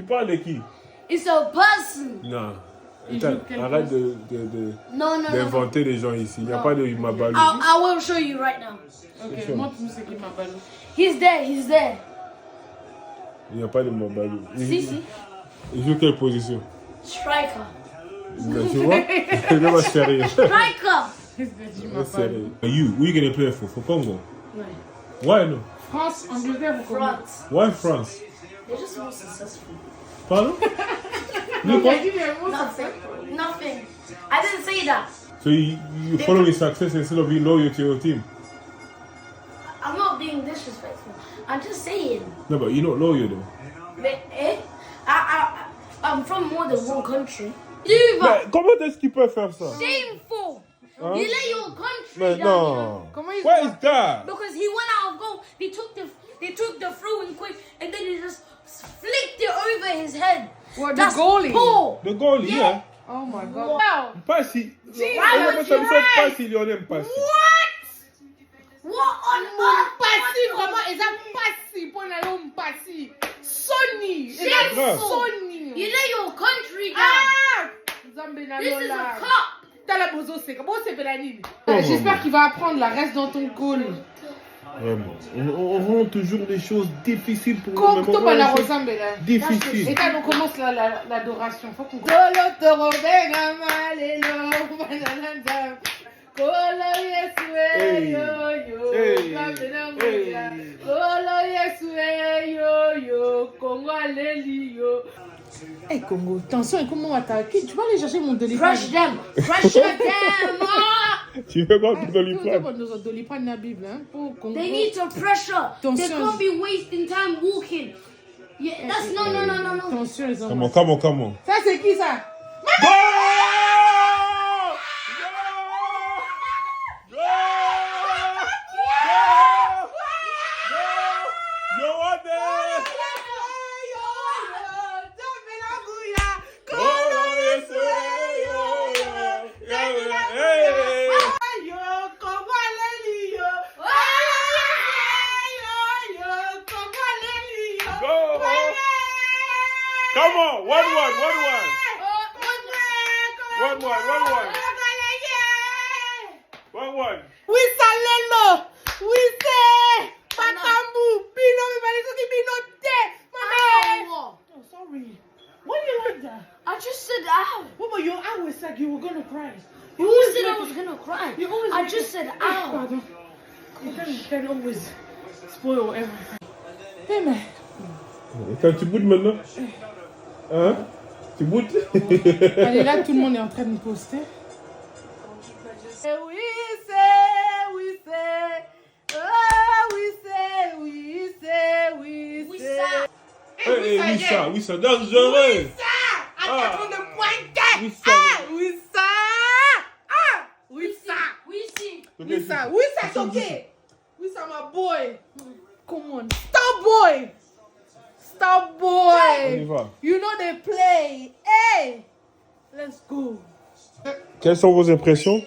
parles de qui? It's a person. Non. Arrête d'inventer les gens ici. Il n'y a pas de Mabalou. I will show you right now. Ok, montre-nous c'est qui Mabalou. He's there. Il n'y a pas de Mabalou. Si. Il joue quelle position? Striker. Tu vois? Il n'est pas sérieux. Striker. Sérieux. You, who you going to play for Congo? Ouais. Why no? France, Angleterre ou Congo? France. Why France? They're just more successful. Pardon? Nothing. I didn't say that. So you follow his success instead of being loyal to your team? I'm not being disrespectful. I'm just saying. No, but you're not loyal though. But, I'm from more than one country. Mais comment est-ce qu'il peut faire ça? Shameful. Huh? You let your country Mais down. non. Comment What is that? Because he went out of goal. They took the throw in quick and then he just flicked it over his head. What, That's the goalie? poor. The goalie, yeah. Oh my god. Wow. Pas si. Why would you Pas si Lionel pas si. What on earth? Passi, vraiment, ils ont passi pour aller au passi. Sony. Sony. You let your country down. Zambie This is a cup. T'as la bozo, c'est comment c'est Pélanine? J'espère qu'il va apprendre la reste dans ton call. Vraiment. On rend toujours des choses difficiles pour nous. Difficile. Et quand on commence l'adoration, faut qu'on Hey Congo, attention, comment attaquer? Tu vas aller chercher mon doliprane. Crush them. Tu veux quoi pour doliprane? Doliprane la Bible, hein, pour Congo. They need to pressure. They can't be wasting time walking. Yeah, that's no. Attention les enfants. Come on. Ça c'est qui ça? Come on, one. Oui, Salelo. Oui, c'est Pakambu. Bino, mi balizo ki binote. Oh, sorry. Why do you like that? I just said ow. What about your eye was like you were gonna cry? You always said I was gonna cry. I just said ow. Pardon. You can always spoil everything. Hey man. Quand tu boudes maintenant? Hein? Tu boudes? Allez, là, tout le monde est en train de me poster. Oui, Oui, ça, dangereux. Attends de pointer. Oui, ça, it's okay. Oui, ça, my boy. Come on, Stop boy. On y va. You know they play. Hey, let's go. Quelles sont vos impressions?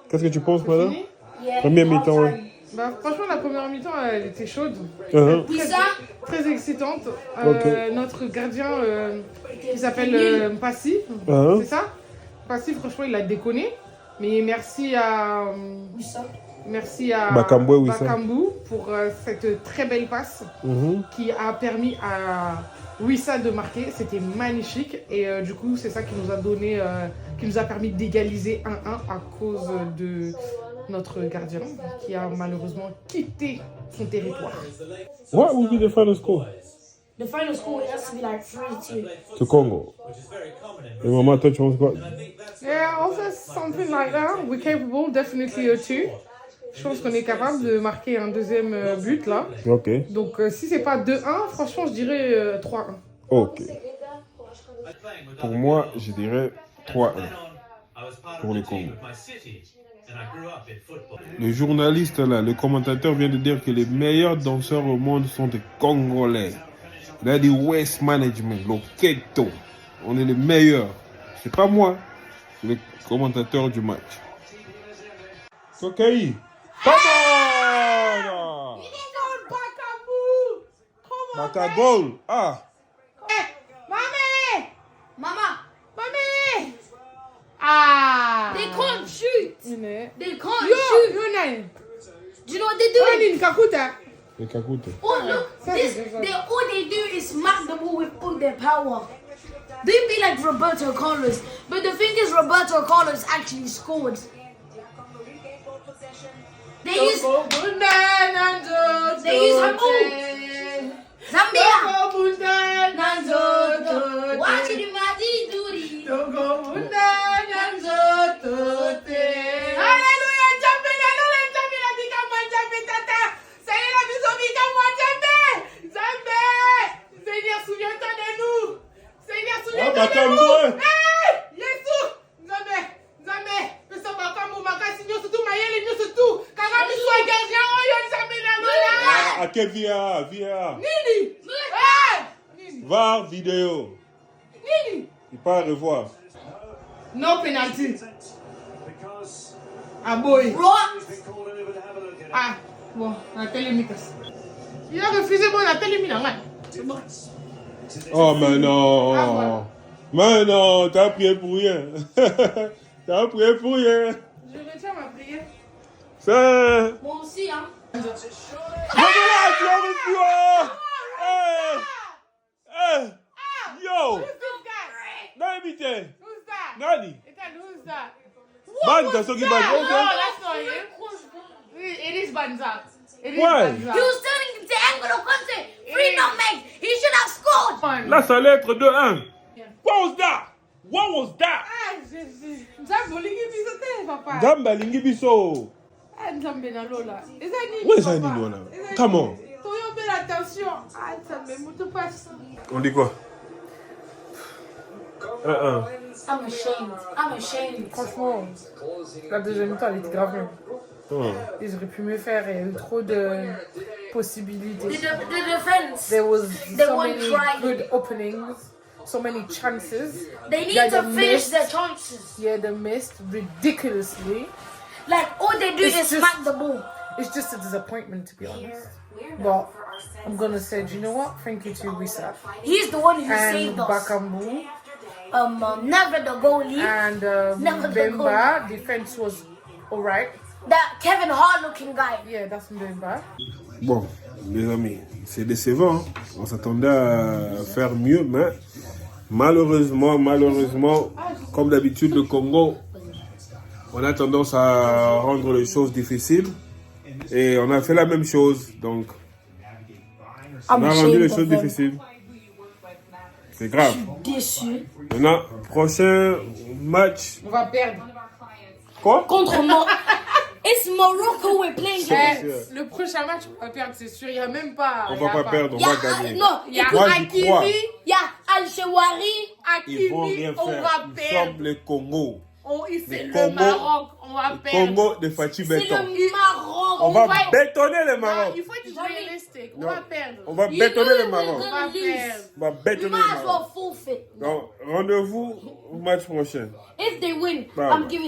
Qu'est-ce que tu penses, madame? Première mi-temps, ouais. Bah, franchement, la première mi-temps, elle était chaude. Très excitante. Notre gardien, qui s'appelle Passy, c'est ça? Passy, franchement, il a déconné. Mais merci à Bakambu pour cette très belle passe qui a permis à Wissa de marquer. C'était magnifique et du coup c'est ça qui nous a permis d'égaliser 1-1 à cause de notre gardien qui a malheureusement quitté son territoire. What would be the final score? The final score has to be like 3-2. To Congo. Et maman, toi tu penses quoi? Yeah, also something like that. We're capable, definitely a 2. Je pense qu'on est capable de marquer un deuxième but là. Ok. Donc si c'est pas 2-1, franchement je dirais 3-1. Ok. Pour moi, je dirais 3-1 pour le Congo. Le journaliste là, le commentateur vient de dire que les meilleurs danseurs au monde sont des Congolais. Il a dit West Management, Loketo. On est les meilleurs. C'est pas moi, c'est le commentateur du match. Ok. Come on! Baka goal! Ah! Ah! They can't shoot. Né? They can't Yo, shoot. yo, nani? Do you know what they're doing? Nani kakuta? Les cacoutes. Oh, look, Ça, this, c'est ça. all they do is smack the ball with all their power. They be like Roberto Carlos. But the thing is, Roberto Carlos actually scored. They use a move. Zambia. Watch it in my duty. Seigneur, souviens-toi de nous. Seigneur, Ah, souviens-toi bah, de comme nous. moi. Hey, Yesu. Nzambe. Pesa makambo makasi nyonso tu mayele nyonso tu. Kaka miso ya gardien oyo Nzambe na lola. À quel VAR? Nini? Hey! Nini? VAR vidéo. Nini? Il part revoir. No penalty. Ah boy. Ah, bon, on a télémitas. Il a refusé mon télémitas. C'est bon. Oh, mais non. Ah, voilà. Mais non, t'as prié pour rien. T'as prié pour rien. Je retiens ma prière. C'est... Moi aussi, hein. Hey! Yo! Who's this guy? Nani? Who's that? Nani? Ethan, who's that? Banza, so No, give Banza. that's not him. It is Banza. It is Why? Banza. He was telling him to Angolo Conte, free no make. He should have scored. Là, ça allait être 2-1. What was that? What was that? Ah, Nzambe olingi biso te, papa. Gamba lingi biso. Ah, Nzambe na lola. Eza nini, Où est ça, papa? Nino, là? Eza Come nini? on. Toyobela attention. Ah, Nzambe, moto passe. On dit quoi? 1-1. I'm ashamed. I'm ashamed. Franchement, la deuxième mi-temps, elle était grave bien. Oh. Ils auraient pu mieux faire, il y a eu trop de possibilités. The defense, There was They so weren't many trying. good openings, so many chances. they need that to they finish missed. their chances. Yeah, they missed ridiculously. Like, all they do It's is just- smack the ball. It's just a disappointment, to be honest. But I'm gonna say, do you know what? Thank you to Risa He's the one who and saved us. Bakambu Never the goalie. and Never the Bemba. Defense was alright. That Kevin Hart looking guy. Yeah, that's Bemba. Bon, les amis, c'est décevant. Hein. On s'attendait à faire mieux, mais malheureusement, comme d'habitude, le Congo, on a tendance à rendre les choses difficiles. Et on a fait la même chose, donc on a rendu les choses difficiles. C'est grave. Déçu. Maintenant, prochain match. On va perdre. Quoi? Contre moi. It's Morocco we're playing. Eh, le prochain match, on va perdre, c'est sûr. Il n'y a même pas. On il y va a pas perdre, on Yeah, va gagner. no, Il y a Moi, j'y crois. Hakimi. il y a Al-Shawari. Ils vont rien Hakimi, on faire. va Nous perdre. sommes les Congo. C'est le Congo. Maroc, on va Le perdre. Congo de Fatih C'est Béton. le Maroc. On va va- bétonner le Non, Maroc. il faut être réalistique. On Non. va perdre. On va You bétonner know le we're Maroc. On gonna va lose. perdre. On va We bétonner might le as Maroc. well forfeit. Donc, rendez-vous au match prochain. If they win, Bye. I'm giving